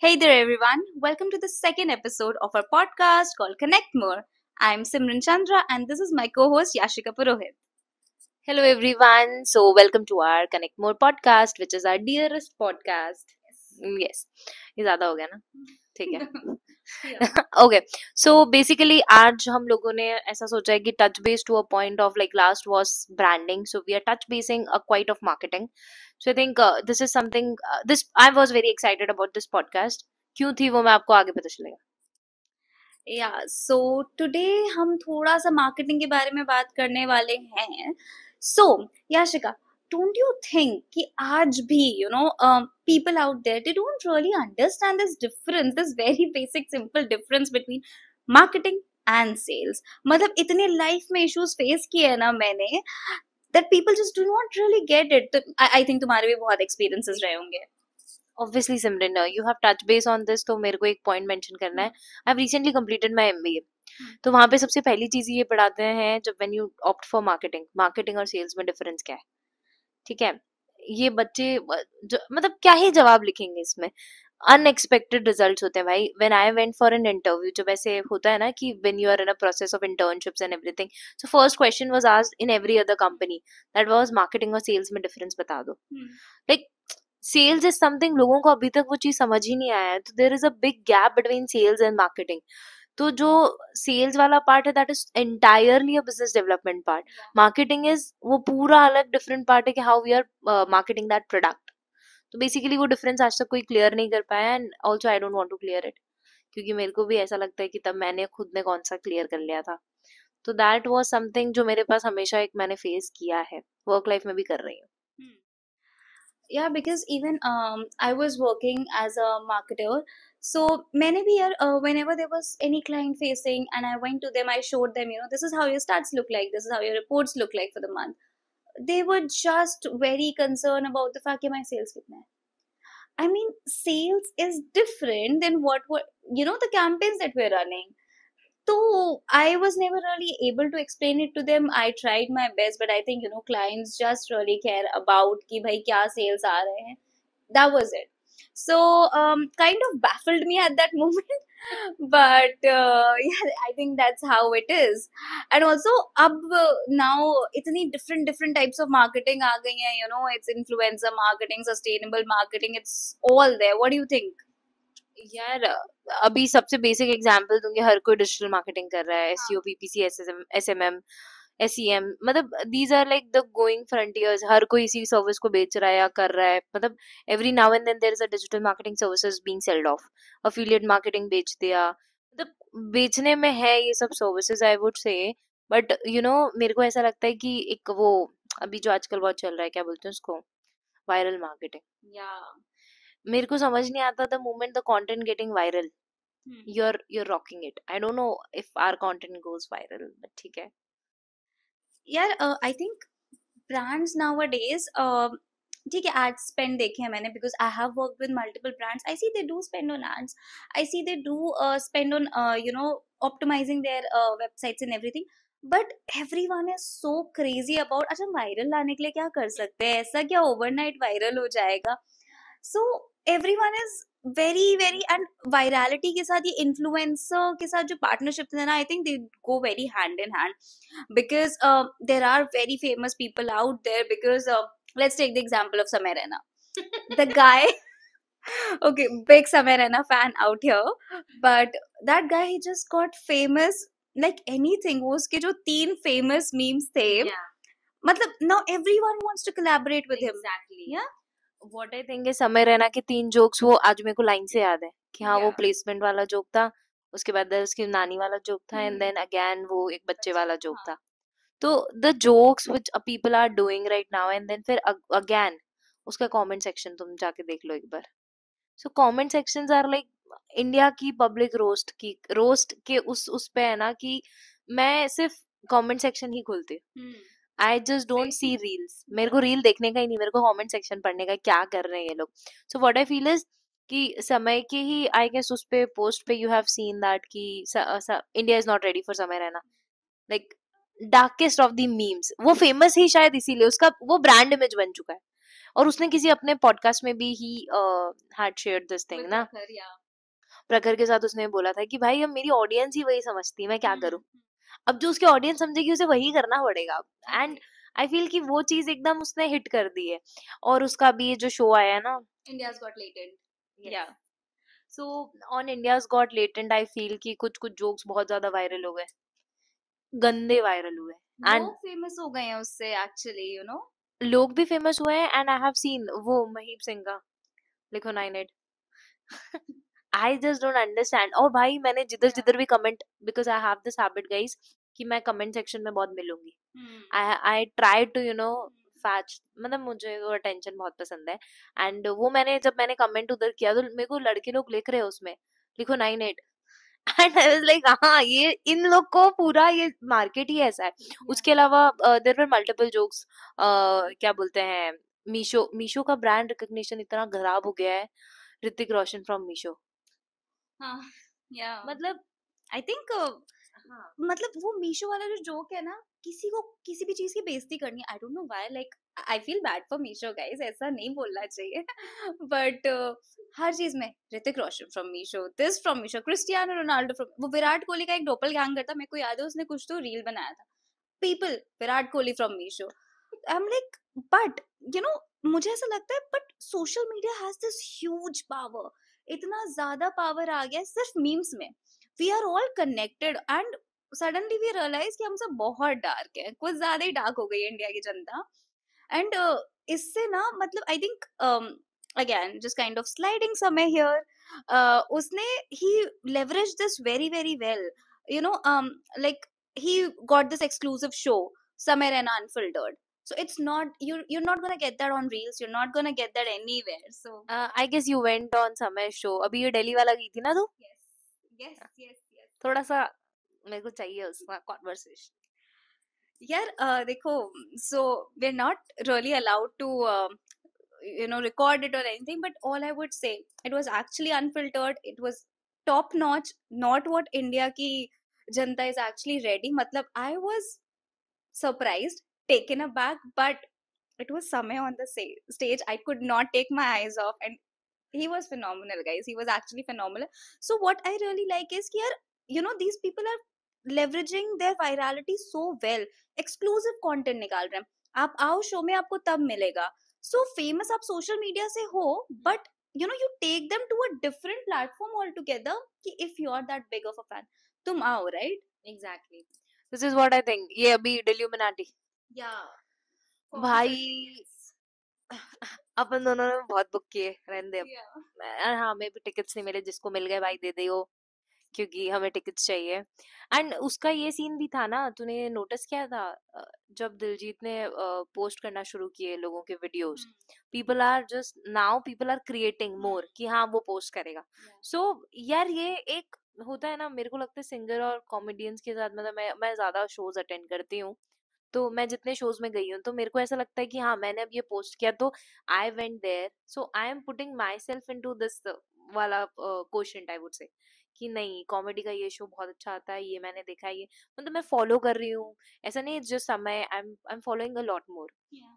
Hey there, everyone. Welcome to the second episode of our podcast called Connect More. I'm Simran Chandra, and this is my co host Yashika Purohit. Hello everyone. So welcome to our Connect More podcast, which is our dearest podcast. Yes, ये ज़्यादा हो गया ना? ठीक है. Okay. So basically आज हम लोगों ने ऐसा सोचा है कि touch base to a point of like last was branding. So we are touch basing a quite of marketing. So I think this is something this I was very excited about this podcast. क्यों थी वो मैं आपको आगे पता चलेगा. So today हम थोड़ा सा मार्केटिंग के बारे में बात करने वाले हैं. So, Yashika, don't you think कि आज भी people out there, they don't really understand this difference, this very basic simple difference between marketing and sales. मतलब इतने लाइफ में इश्यूज फेस किए हैं ना मैंने, that people just do not really get it. तो I think तुम्हारे भी बहुत experiences रहे होंगे. Obviously, Simran, you have touched base on this, तो मेरे को एक point mention करना है. I've recently completed my MBA. तो वहाँ पे सबसे पहली चीज ये पढ़ाते हैं जब when you opt for marketing और sales में difference क्या है. ठीक है, ये बच्चे मतलब क्या ही जवाब लिखेंगे इसमें. अनएक्सपेक्टेड रिजल्ट्स होते हैं भाई. When I went for an interview, जब ऐसे होता है ना कि when you are in a process of internships and everything, so first question was asked in every other company, that was marketing और सेल्स में डिफरेंस बता दो. लाइक सेल्स इज समथिंग लोगों को अभी तक वो चीज समझ ही नहीं आया है. तो there is a big gap between sales and marketing. तो जो सेल्स वाला पार्ट है that is entirely a business development part. Marketing is वो पूरा अलग डिफरेंट पार्ट है कि how we are marketing that product. तो बेसिकली वो डिफरेंस आज तक कोई क्लियर नहीं कर पाया. And also I don't want to clear it, क्योंकि मेरे को भी ऐसा लगता है कि तब मैंने खुद ने कौन सा क्लियर कर लिया था. तो दैट वाज समथिंग जो मेरे पास हमेशा एक मैंने फेस किया है, वर्क लाइफ में भी कर रही हूँ. Yeah, because even I was working as a marketer. So many भी यार whenever there was any client facing and I went to them, I showed them, this is how your stats look like, this is how your reports look like for the month. They were just very concerned about the fact कि my sales कितना है. I mean, sales is different than what the campaigns that we're running. So I was never really able to explain it to them. I tried my best, but I think clients just really care about कि भाई क्या sales आ रहे हैं. That was it. So kind of baffled me at that moment. But yeah, I think that's how it is. And also अब now इतनी different types of marketing आ गई हैं. It's influencer marketing, sustainable marketing. It's all there. What do you think? यार अभी सबसे basic example दूंगी. हर कोई digital marketing कर रहा है. एसईओ, पीपीसी, एसएमएम, एसईएम, मतलब these are like the going frontiers. हर कोई इसी सर्विस को बेच रहा है या कर रहा है. मतलब every now and then there is a digital marketing services being selled off. Affiliate marketing बेच दिया. मतलब बेचने में है ये सब services, I would say. But मेरे को ऐसा लगता है कि एक वो अभी जो आजकल बहुत चल रहा है, क्या बोलते हैं उसको, वायरल मार्केटिंग. या मेरे को समझ नहीं आता. The moment the content getting viral, you're rocking it. I don't know if our content goes viral, but ठीक है. यार आई थिंक ब्रांड्स नाउअडेज ठीक है एड स्पेंड देखे हैं मैंने because I have work with multiple brands. I see they do spend on ads. I see they do spend on optimising their websites and everything. But every one is so crazy about अच्छा viral लाने के लिए क्या कर सकते हैं, ऐसा क्या ओवरनाइट वायरल हो जाएगा. So every one is very very and virality के साथ ये इन्फ्लुएंसर के साथ जो पार्टनरशिप है ना, I think they go very hand in hand because there are very famous people out there because let's take the example of Samay Raina. The guy okay, big Samay Raina fan out here, but that guy he just got famous like anything. वो उसके जो 3 famous memes थे, मतलब now everyone wants to collaborate with him. Exactly. Yeah. What I think is समय रैना के 3 jokes वो आज मेरे को लाइन से याद है कि हाँ वो Yeah. प्लेसमेंट वाला जोक था, उसके बाद उसकी नानी वाला जोक था, एंड देन अगेन वो एक बच्चे वाला जोक था. तो the jokes which people are doing right now, and then फिर अगेन उसका कमेंट सेक्शन तुम जाके देख लो एक बार. So comment sections are like India की पब्लिक रोस्ट के उस पे है ना कि मैं सिर्फ कमेंट सेक्शन ही खोलती हूँ. I just don't see reels. मेरे को रील देखने का ही नहीं, मेरे को कमेंट सेक्शन पढ़ने का क्या कर रहे हैं ये लोग. So what I feel is कि समय के ही आई गेस उस पे पोस्ट पे यू हैव सीन दैट कि India is not ready for समय रहना. Like darkest of the memes. वो फेमस ही शायद इसीलिए, उसका वो ब्रांड इमेज बन चुका है. और उसने किसी अपने पॉडकास्ट में भी he had shared this thing With ना, Prakhar, yeah. प्रखर के साथ उसने बोला था कि भाई अब मेरी ऑडियंस ही वही समझती है, मैं क्या करूं। Hmm. अब जो उसकी ऑडियंस समझेगी उसे वही करना पड़ेगा। And Right. आई फील कि वो चीज एकदम उसने हिट कर दी है। और उसका भी ये जो शो आया है ना, India's Got Latent. Yes, Yeah. So on India's got latent I feel कि कुछ कुछ जोक्स बहुत ज्यादा वायरल हो गए, गंदे वायरल हुए। एंड लोग फेमस हो गए हैं उससे एक्चुअली, यू नो. लोग भी फेमस हुए हैं। एंड आई हैव सीन वो महीप सिंह का, लिखो 98, आई जस्ट डोंट अंडरस्टैंड। और भाई मैंने जिधर Yeah. जिधर भी comment, because I have this habit guys कि मैं कमेंट सेक्शन में बहुत मिलूंगी। Hmm. I try to fetch, मतलब मुझे वो अटेंशन बहुत पसंद है। एंड वो मैंने कमेंट उधर किया तो मेरे को लड़के लोग लिख रहे हैं उसमें, लिखो 98। एंड आई वाज लाइक हाँ, ये इन लोग को पूरा ये मार्केट ही ऐसा है। Yeah. उसके अलावा देयर वर मल्टीपल जोक्स, क्या बोलते हैं, मीशो मीशो का ब्रांड रिकग्निशन इतना खराब हो गया है, ऋतिक रोशन फ्रॉम मीशो। हाँ. Yeah. मतलब आई थिंक हाँ, मतलब वो मीशो वाला जो जोक है ना, किसी को किसी भी चीज की बेइज्जती करनी है, I don't know why, like I feel bad for Meesho guys, ऐसा नहीं बोलना चाहिए. बट हर चीज में Hrithik Roshan from Meesho, this from Meesho, Cristiano Ronaldo from, वो विराट कोहली का एक डोपल गैंगर था, मेरे को याद है उसने कुछ तो रील बनाया था, people Virat Kohli from Meesho. I am like, but you know, मुझे ऐसा लगता है but social media has this huge power, इतना ज्यादा पावर आ गया है सिर्फ मीम्स में. We are all connected and suddenly we realise कि हम सब बहुत डार्क है, कुछ ज्यादा ही डार्क हो गई है इंडिया की जनता. एंड इससे ना मतलब I think again just kind of sliding समय हियर, उसने ही leverage this very very well, you know, like he got this exclusive show, Samir and Unfiltered. So it's not, you're not gonna get that on Reels. You're not gonna get that anywhere. So I guess you went on Samay show, अभी ये दिल्ली वाला गई थी ना तू, yes, yes, yes, yes. थोड़ा सा मेरे को चाहिए उसका कॉन्वर्सेशन। यार देखो, so we're not really allowed to record it or anything, but all I would say, it was actually unfiltered, it was top notch, not what India ki Janata is actually ready. मतलब I was surprised, taken aback, but it was Samay on the stage. I could not take my eyes off, and he was phenomenal, guys. He was actually phenomenal. So what I really like is here, these people are leveraging their virality so well. Exclusive content निकाल रहे हैं. आप आओ show में, आपको तब मिलेगा. So famous आप social media से हो, but you take them to a different platform altogether. कि if you are that big of a fan, तुम आओ, right? Exactly, this is what I think. ये अभी डिल्यूमिनाटी, Yeah. भाई Concerts. अपन दोनों ने बहुत बुक किए, रहने दे अब। Yeah. हाँ, हमें भी टिकट्स नहीं मिले, जिसको मिल गए भाई दे दे, क्योंकि हमें टिकट्स चाहिए। एंड उसका ये सीन भी था ना, तूने नोटिस किया था, जब दिलजीत ने पोस्ट करना शुरू किए लोगों के videos, Hmm. People are creating more कि हाँ वो पोस्ट करेगा। Yeah. सो यार ये एक होता है ना, मेरे को लगता है सिंगर और कॉमेडियंस के साथ, मतलब मैं ज्यादा शोज अटेंड करती हूँ, तो मैं जितने शोज में गई हूँ तो मेरे को ऐसा लगता है कि हाँ मैंने अब ये पोस्ट किया तो I went there, so I am putting my self in to this वाला क्वेश्चन, आई वुड से कि नहीं, कॉमेडी का ये शो बहुत अच्छा आता है, ये मैंने देखा है, ये मतलब मैं फॉलो कर रही हूँ। ऐसा नहीं जो समय, I am following a lot more. Yeah.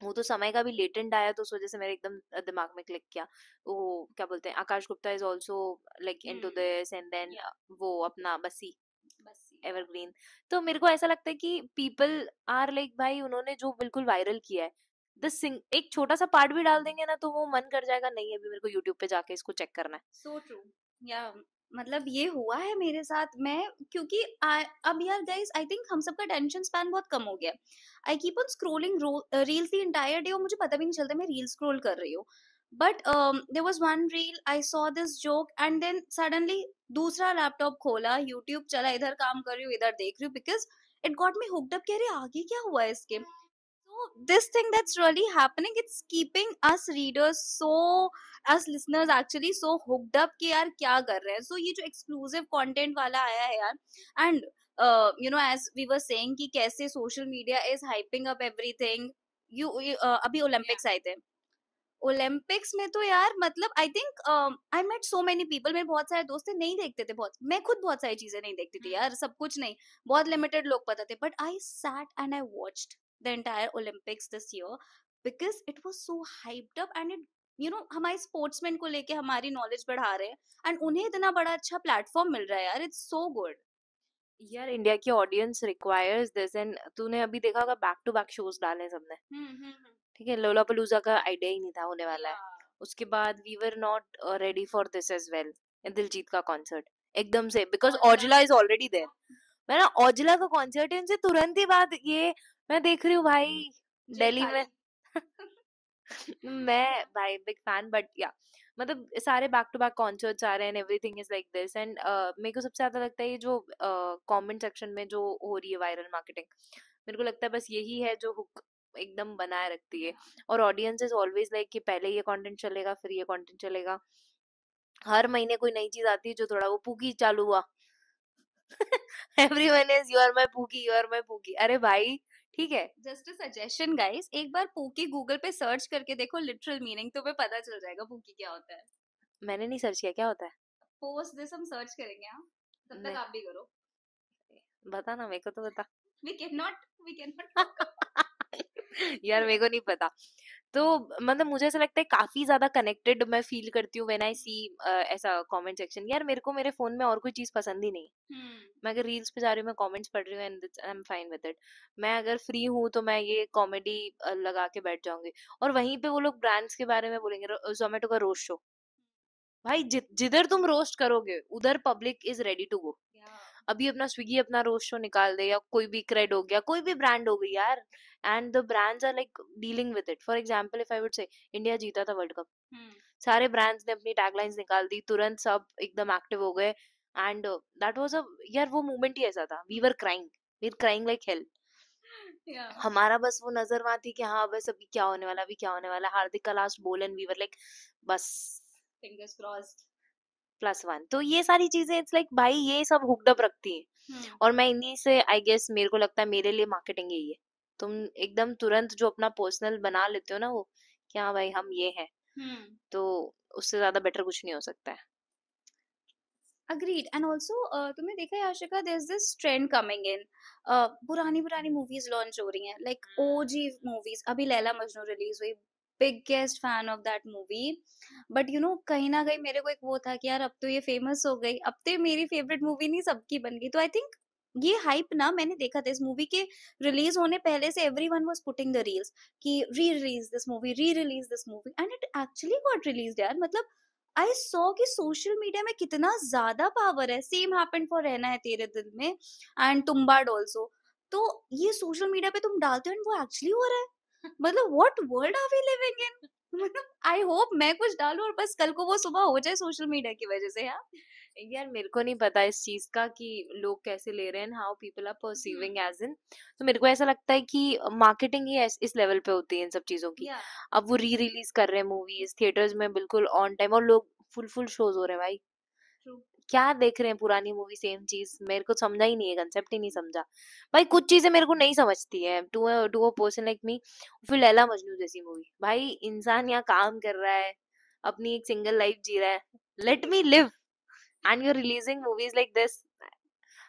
वो तो समय का भी लेटेंट आया तो उस वजह से मेरे एकदम दिमाग में क्लिक किया। वो क्या बोलते हैं, Akash Gupta is also like into Hmm. This, and then Yeah. वो अपना बसी, बस yeah. एवरग्रीन। तो मेरे को ऐसा लगता है कि पीपल आर लाइक, भाई उन्होंने जो बिल्कुल वायरल किया है, एक छोटा सा पार्ट भी डाल देंगे ना तो वो मन कर जाएगा, नहीं अभी मेरे को यूट्यूब पे जाके इसको चेक करना है। So true. या मतलब ये हुआ है मेरे साथ, मैं क्योंकि अब यार गाइस, आई थिंक हम सबका टेंशन स्पैन बहुत कम हो गया. I keep on scrolling reels the entire day, और मुझे पता भी नहीं चलता मैं रील स्क्रॉल कर रही हूँ. But there was one reel, I saw this joke, and then suddenly दूसरा लैपटॉप खोला, यूट्यूब चला, इधर काम कर रही हूँ, इधर देख रही हूँ, because it got me hooked up कि अरे आगे क्या हुआ है इसके. So this thing that's really happening, it's keeping us readers so, us listeners actually so hooked up कि यार क्या कर रहे हैं. So ये जो exclusive content वाला आया है यार, and as we were saying कि कैसे social media is hyping up everything. अभी Olympics आए थे. ओलंपिक्स में तो यार मतलब I think I met so many people, मेरे बहुत सारे दोस्त थे नहीं देखते थे, बहुत, मैं खुद बहुत सारी चीजें नहीं देखती थी यार, सब कुछ नहीं, बहुत लिमिटेड लोग पता थे, but I sat and I watched the entire Olympics this year. Because it was so hyped up and it हमारे स्पोर्ट्समैन को लेके हमारी नॉलेज बढ़ा रहे हैं एंड उन्हें इतना बड़ा अच्छा प्लेटफॉर्म मिल रहा है यार, इट्स सो गुड। यार इंडिया की ऑडियंस रिक्वायर्स दिस, एंड तूने अभी देखा होगा बैक टू बैक शोज डाले हैं सबने, ठीक है। लोलापलूजा का आइडिया ही नहीं था होने वाला है। या उसके बाद we were not ready for this as well, Diljit का कॉन्सर्ट एकदम से, because Aujla Aujla is already there. मैं ना ओजला का कॉन्सर्ट है उनसे तुरंत ही बाद ये मैं देख रही हूँ भाई जेल दिल्ली में। खाली। मैं भाई बिग फैन, बट या मतलब सारे बैक टू बैक कॉन्सर्ट्स आ रहे हैं, everything is like this. And मेरे को सबसे ज्यादा लगता है ये जो कमेंट सेक्शन में जो हो रही है वायरल मार्केटिंग, मेरे को लगता है बस यही है जो हुक एकदम बनाए रखती है। और ऑडियंस इज ऑलवेज लाइक कि पहले ये कंटेंट चलेगा फिर ये कंटेंट चलेगा, हर महीने कोई नई चीज आती है जो थोड़ा वो पूकी चालू हुआ। Everyone is you are my pookie, you are my pookie. अरे भाई ठीक है। जस्ट अ सजेशन गाइस, एक बार पूकी गूगल पे सर्च करके देखो, लिटरल मीनिंग तुम्हें पता चल जाएगा पूकी क्या होता है। मैंने नहीं सर्च किया क्या होता है। पोस्ट दिस हम सर्च करेंगे, हाँ, तब तक नहीं, आप भी करो। बता ना, मेरे को तो बता। वी कैन नॉट टॉक यार मेरे को नहीं पता। तो मतलब मुझे ऐसा लगता है काफी ज्यादा कनेक्टेड मैं फील करती हूँ व्हेन आई सी ऐसा कमेंट सेक्शन। यार मेरे को मेरे फोन में और कोई चीज पसंद ही नहीं। मैं अगर रील्स पे जा रही हूँ मैं कमेंट्स पढ़ रही हूँ and I am fine with it. मैं अगर फ्री हूँ तो मैं ये कॉमेडी लगा के बैठ जाऊंगी। और वहीं पे वो लोग ब्रांड्स के बारे में बोलेंगे, जोमेटो का रोस्ट शो, भाई जिधर तुम रोस्ट करोगे उधर public is ready to go. अभी अपना स्विगी अपना रोस्ट शो निकाल दे, या कोई भी क्रेड हो गया, कोई भी ब्रांड हो गई यार, and the brands are like dealing with it. For example if I would say India जीता था वर्ल्ड कप, सारे ब्रांड्स ने अपनी टैगलाइंस निकाल दी, तुरंत सब एकदम एक्टिव हो गए। एंड दैट वाज अ, यार वो मूवमेंट ही ऐसा था, we were crying like hell. या हमारा बस वो नजर वहां थी कि हाँ बस अभी क्या होने वाला, अभी क्या होने वाला। हार्दिक का लास्ट बोल एंड वी वर लाइक बस फिंगर्स क्रॉस्ड। +1। तो ये सारी चीजें इट्स लाइक भाई ये सब हुक्ड अप रखती हैं। और मैं इन्हीं से आई गेस मेरे को लगता है मेरे लिए मार्केटिंग यही है। तुम एकदम तुरंत जो अपना पर्सनल बना लेते हो ना वो, कि हाँ भाई हम ये हैं, तो उससे ज्यादा बेटर कुछ नहीं हो सकता है। अग्रीड एंड ऑल्सो तुमने देखा है Ashika, there is this trend coming in, पुरानी पुरानी मूवीज लॉन्च हो रही हैं, लाइक ओजी मूवीज। अभी लैला मजनू रिलीज हुई, biggest fan of that movie. But कहीं ना कहीं मेरे को एक वो था कि यार अब तो ये फेमस हो गई, अब तो ये मेरी फेवरेट मूवी नहीं सबकी बन गई। तो आई थिंक ये हाइप ना, मैंने देखा था इस मूवी के रिलीज होने पहले से everyone was putting the reels कि re release this movie and it actually got released यार। मतलब आई सॉ कि सोशल मीडिया में कितना ज्यादा पावर है। सेम हैपेंड फॉर रहना है तेरे दिल में एंड तुम्बाड ऑल्सो। तो ये सोशल मीडिया पे तुम डालते हो एंड वो एक्चुअली हो रहा है। मतलब what world are we living in. मतलब आई होप मैं कुछ डालूं और बस कल को वो सुबह हो जाए सोशल मीडिया की वजह से। यार यार मेरे को नहीं पता इस चीज का कि लोग कैसे ले रहे हैं, how people are perceiving as in. तो मेरे को ऐसा लगता है कि मार्केटिंग ही इस लेवल पे होती है इन सब चीजों की। या अब वो री रिलीज कर रहे हैं मूवीज थिएटर्स में बिल्कुल ऑन टाइम, और लोग फुल फुल शोज हो रहे हैं भाई। ट्रू। क्या देख रहे हैं पुरानी मूवी सेम चीज, मेरे को समझा ही नहीं है, कंसेप्ट ही नहीं समझा। भाई कुछ चीजें मेरे को नहीं समझती है to a person like me. फिर लैला मजनू जैसी मूवी, भाई इंसान यहाँ काम कर रहा है, अपनी एक सिंगल लाइफ जी रहा है, let me live, and you releasing movies like this.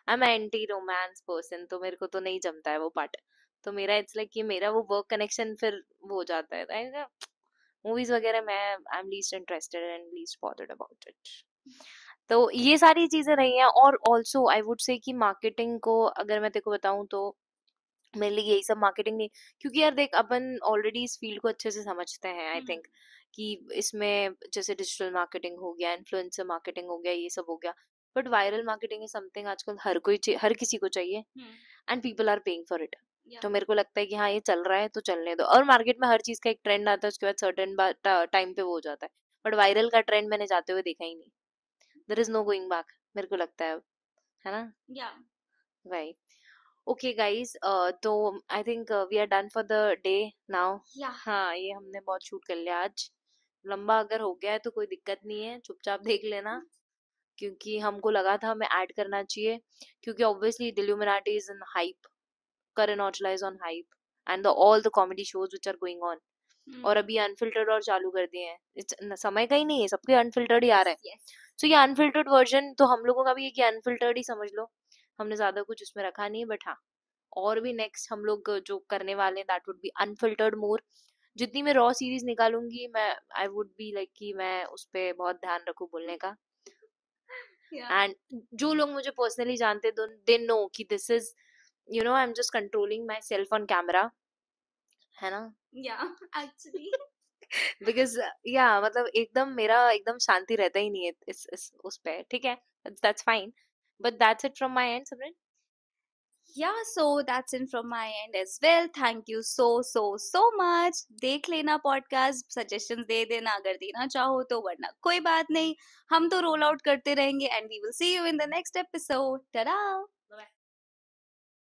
I am anti romance person, तो मेरे को तो नहीं जमता है वो पार्ट। तो मेरा इट्स लाइक कि मेरा वो वर्क कनेक्शन फिर वो हो जाता है मूवीज वगैरह में। I am least interested and least bothered about it. तो ये सारी चीजें रही हैं। और ऑल्सो आई वुड से कि मार्केटिंग को अगर मैं तेरे को बताऊं तो मेरे लिए यही सब मार्केटिंग नहीं, क्योंकि यार देख अपन ऑलरेडी इस फील्ड को अच्छे से समझते हैं आई थिंक, कि इसमें जैसे डिजिटल मार्केटिंग हो गया, इन्फ्लुएंसर मार्केटिंग हो गया, ये सब हो गया। But viral marketing is something आजकल हर किसी को चाहिए, and people are paying for it. या तो मेरे को लगता है कि हाँ ये चल रहा है तो चलने दो। और मार्केट में हर चीज का एक ट्रेंड आता है, उसके बाद सर्टेन टाइम पे वो हो जाता है। बट वायरल का ट्रेंड मैंने जाते हुए देखा ही नहीं, there is no going back मेरे को लगता है ना या भाई। ओके गाइस, तो I think we are done for the day now. या हाँ ये हमने बहुत शूट कर लिया आज। लंबा अगर हो गया है तो कोई दिक्कत नहीं है, चुपचाप देख लेना, क्योंकि हमको लगा था हमें ऐड करना चाहिए, क्योंकि obviously Dilluminati is in hype, Karan Aujla is on hype, and all the comedy shows which are going on. और अभी अनफिल्टर्ड और चालू कर दिए हैं, समय का ही नहीं है, सबके अनफिल्टर्ड ही आ यस रहे हैं। यस सो ये अनफिल्टर्ड वर्जन तो हम लोगों का भी है कि अनफिल्टर्ड ही समझ लो, हमने ज्यादा कुछ उसमें रखा नहीं है। बट हाँ और भी नेक्स्ट हम लोग जो करने वाले हैं दैट वुड बी अनफिल्टर्ड मोर, जितनी मैं रॉ सीरीज निकालूंगी, मैं आई वुड बी लाइक कि मैं उस पे बहुत ध्यान रखूं बोलने का। Yeah. एंड जो लोग मुझे पर्सनली जानते, दे नो कि this is, you know, I am just controlling my self on camera, है ना। Yeah, actually. बिकॉज या मतलब एकदम मेरा एकदम शांति रहता ही नहीं है इस उस पे, ठीक है, that's fine, but that's it from my and, Simran. Yeah, so that's it from my end as well. Thank you so much. देख लेना पॉडकास्ट, सजेशंस दे देना अगर देना चाहो तो, वरना कोई बात नहीं, हम तो रोल आउट करते रहेंगे and we will see you in the next episode. Tata.